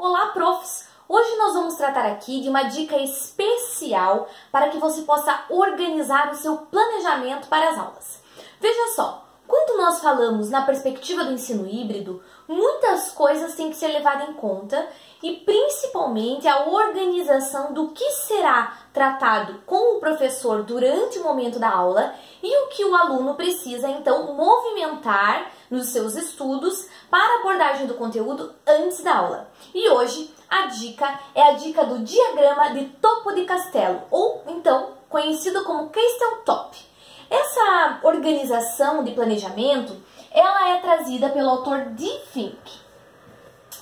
Olá, profs! Hoje nós vamos tratar aqui de uma dica especial para que você possa organizar o seu planejamento para as aulas. Veja só, quando nós falamos na perspectiva do ensino híbrido, muitas coisas têm que ser levadas em conta e principalmente a organização do que será tratado com o professor durante o momento da aula e o que o aluno precisa então movimentar nos seus estudos para a abordagem do conteúdo antes da aula. E hoje a dica é a dica do diagrama de topo de castelo, ou então conhecido como Castle Top. Essa organização de planejamento, ela é trazida pelo autor D. Fink.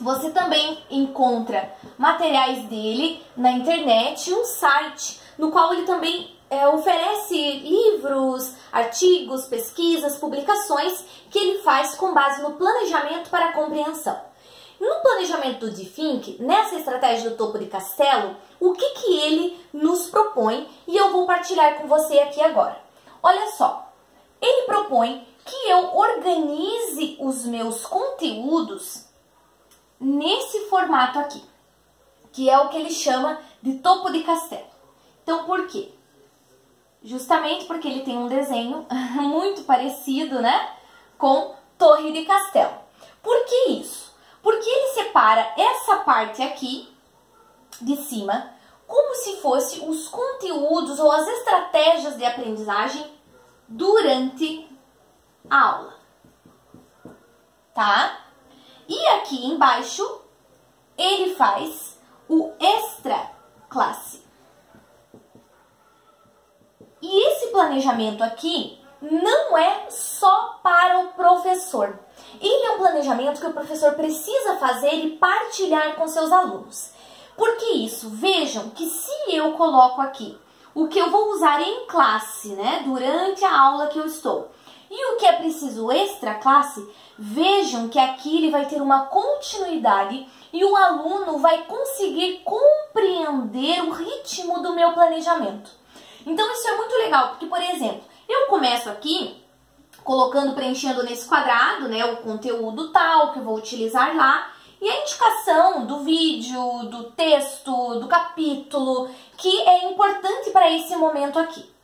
Você também encontra materiais dele na internet e um site no qual ele também oferece livros, artigos, pesquisas, publicações que ele faz com base no planejamento para a compreensão. No planejamento do D. Fink, nessa estratégia do topo de castelo, o que ele nos propõe e eu vou partilhar com você aqui agora. Olha só, ele propõe que eu organize os meus conteúdos nesse formato aqui, que é o que ele chama de topo de castelo. Então, por quê? Justamente porque ele tem um desenho muito parecido, né, com torre de castelo. Por que isso? Porque ele separa essa parte aqui de cima como se fosse os conteúdos ou as estratégias de aprendizagem durante a aula, tá? E aqui embaixo ele faz o extra classe. E esse planejamento aqui não é só para o professor. Ele é um planejamento que o professor precisa fazer e partilhar com seus alunos. Por que isso? Vejam que se eu coloco aqui o que eu vou usar em classe, né, durante a aula que eu estou, e o que é preciso extra classe, vejam que aqui ele vai ter uma continuidade e o aluno vai conseguir compreender o ritmo do meu planejamento. Então isso é muito legal, porque, por exemplo, eu começo aqui colocando, preenchendo nesse quadrado, né, o conteúdo tal que eu vou utilizar lá, e a indicação do vídeo, do texto, do capítulo, que é importante para esse momento aqui.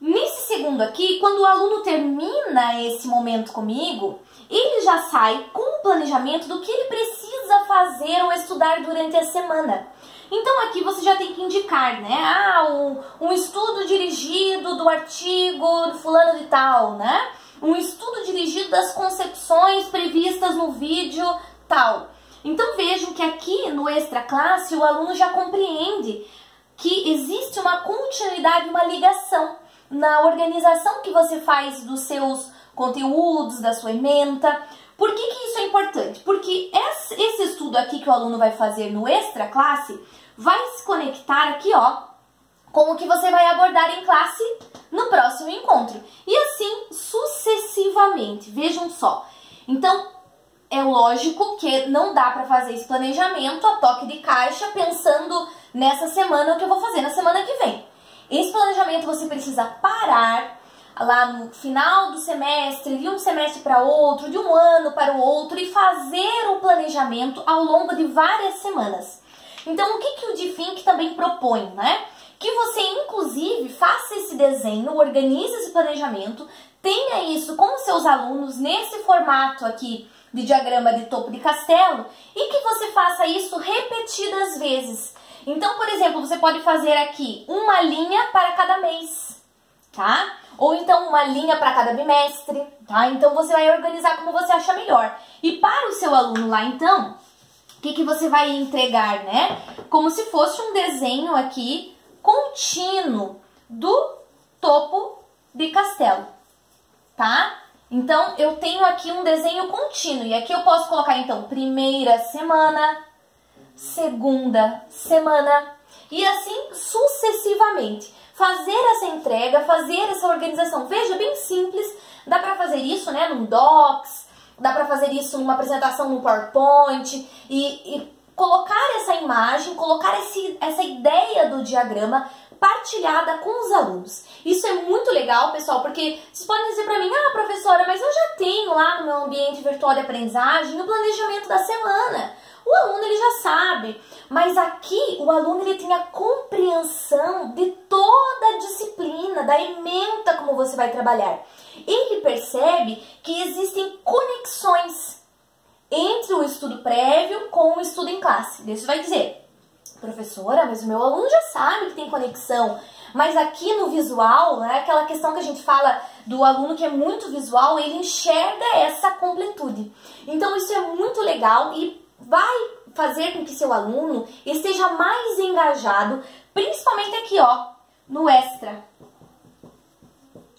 Nesse segundo aqui, quando o aluno termina esse momento comigo, ele já sai com o planejamento do que ele precisa fazer ou estudar durante a semana. Então aqui você já tem que indicar, né? Um estudo dirigido do artigo do fulano de tal, né? Um estudo dirigido das concepções previstas no vídeo tal. Então vejam que aqui no extra classe o aluno já compreende que existe uma continuidade, uma ligação na organização que você faz dos seus conteúdos, da sua ementa. Por que isso é importante? Porque esse estudo aqui que o aluno vai fazer no extra classe vai se conectar aqui, ó, com o que você vai abordar em classe no próximo encontro. E assim sucessivamente. Vejam só. Então, é lógico que não dá para fazer esse planejamento a toque de caixa pensando nessa semana o que eu vou fazer na semana que vem. Esse planejamento você precisa parar lá no final do semestre, de um semestre para outro, de um ano para o outro e fazer o planejamento ao longo de várias semanas. Então, o que o D. Fink também propõe, né? Que você, inclusive, faça esse desenho, organize esse planejamento, tenha isso com os seus alunos nesse formato aqui de diagrama de topo de castelo e que você faça isso repetidas vezes. Então, por exemplo, você pode fazer aqui uma linha para cada mês, tá? Ou então uma linha para cada bimestre, tá? Então, você vai organizar como você acha melhor. E para o seu aluno lá, então, o que você vai entregar, né? Como se fosse um desenho aqui contínuo do topo de castelo, tá? Então, eu tenho aqui um desenho contínuo. E aqui eu posso colocar, então, primeira semana, segunda semana e assim sucessivamente. Fazer essa entrega, fazer essa organização. Veja, bem simples. Dá para fazer isso, né, num Docs, dá para fazer isso numa apresentação no PowerPoint e colocar essa imagem, colocar essa ideia do diagrama partilhada com os alunos. Isso é muito legal, pessoal, porque vocês podem dizer para mim, ah, professora, mas eu já tenho lá no meu ambiente virtual de aprendizagem o planejamento da semana. O aluno, ele já sabe, mas aqui o aluno ele tem a compreensão de toda a disciplina, da ementa como você vai trabalhar. Ele percebe que existem conexões entre o estudo prévio com o estudo em classe. Você vai dizer, professora, mas o meu aluno já sabe que tem conexão. Mas aqui no visual, né, aquela questão que a gente fala do aluno que é muito visual, ele enxerga essa completude. Então isso é muito legal e vai fazer com que seu aluno esteja mais engajado, principalmente aqui, ó, no extra,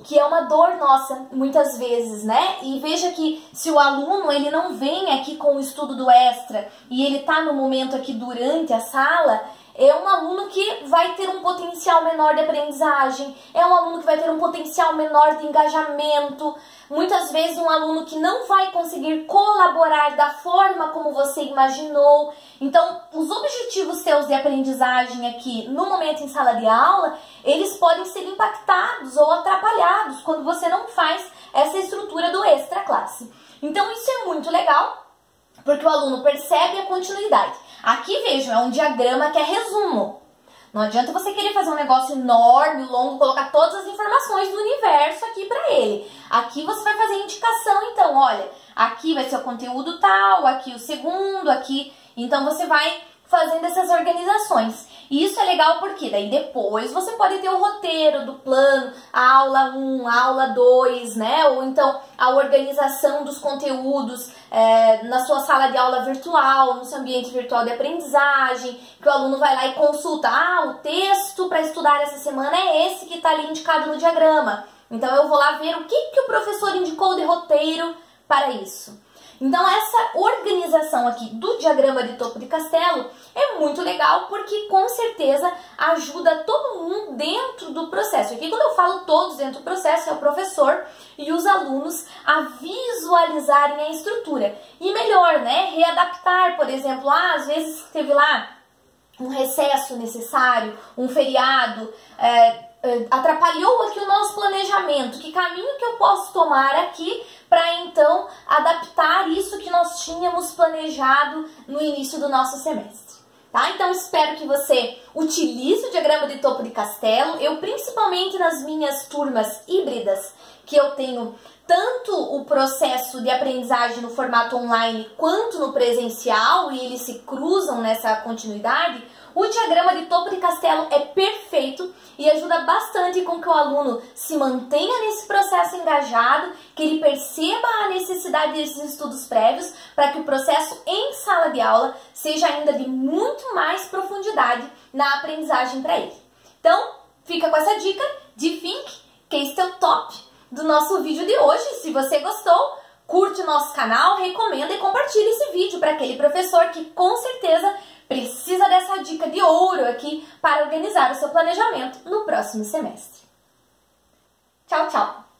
que é uma dor nossa, muitas vezes, né? E veja que se o aluno, ele não vem aqui com o estudo do extra e ele tá no momento aqui durante a sala, é um aluno que vai ter um potencial menor de aprendizagem, é um aluno que vai ter um potencial menor de engajamento, muitas vezes um aluno que não vai conseguir colaborar da forma como você imaginou. Então, os objetivos seus de aprendizagem aqui no momento em sala de aula, eles podem ser impactados ou atrapalhados quando você não faz essa estrutura do extra classe. Então, isso é muito legal, porque o aluno percebe a continuidade. Aqui, vejam, é um diagrama que é resumo. Não adianta você querer fazer um negócio enorme, longo, colocar todas as informações do universo aqui para ele. Aqui você vai fazer indicação, então, olha, aqui vai ser o conteúdo tal, aqui o segundo, aqui... Então, você vai fazendo essas organizações. E isso é legal porque daí depois você pode ter o roteiro do plano, a aula 1, a aula 2, né? Ou então a organização dos conteúdos na sua sala de aula virtual, no seu ambiente virtual de aprendizagem, que o aluno vai lá e consulta, o texto para estudar essa semana é esse que está ali indicado no diagrama. Então eu vou lá ver o que o professor indicou de roteiro para isso. Então essa organização aqui do diagrama de topo de castelo é muito legal porque com certeza ajuda todo mundo dentro do processo. Aqui quando eu falo todos dentro do processo é o professor e os alunos a visualizarem a estrutura. E melhor, né, readaptar, por exemplo, às vezes teve lá um recesso necessário, um feriado, atrapalhou aqui o nosso planejamento, que caminho que eu posso tomar aqui para então adaptar isso que nós tínhamos planejado no início do nosso semestre. Tá? Então espero que você utilize o diagrama de topo de castelo. Eu principalmente nas minhas turmas híbridas, que eu tenho tanto o processo de aprendizagem no formato online quanto no presencial, e eles se cruzam nessa continuidade, o diagrama de topo de castelo é perfeito e ajuda bastante com que o aluno se mantenha nesse processo engajado, que ele perceba a necessidade desses estudos prévios para que o processo em sala de aula seja ainda de muito mais profundidade na aprendizagem para ele. Então, fica com essa dica de Think, que este é o top do nosso vídeo de hoje. Se você gostou, curte o nosso canal, recomenda e compartilha esse vídeo para aquele professor que com certeza precisa dessa dica de ouro aqui para organizar o seu planejamento no próximo semestre. Tchau, tchau!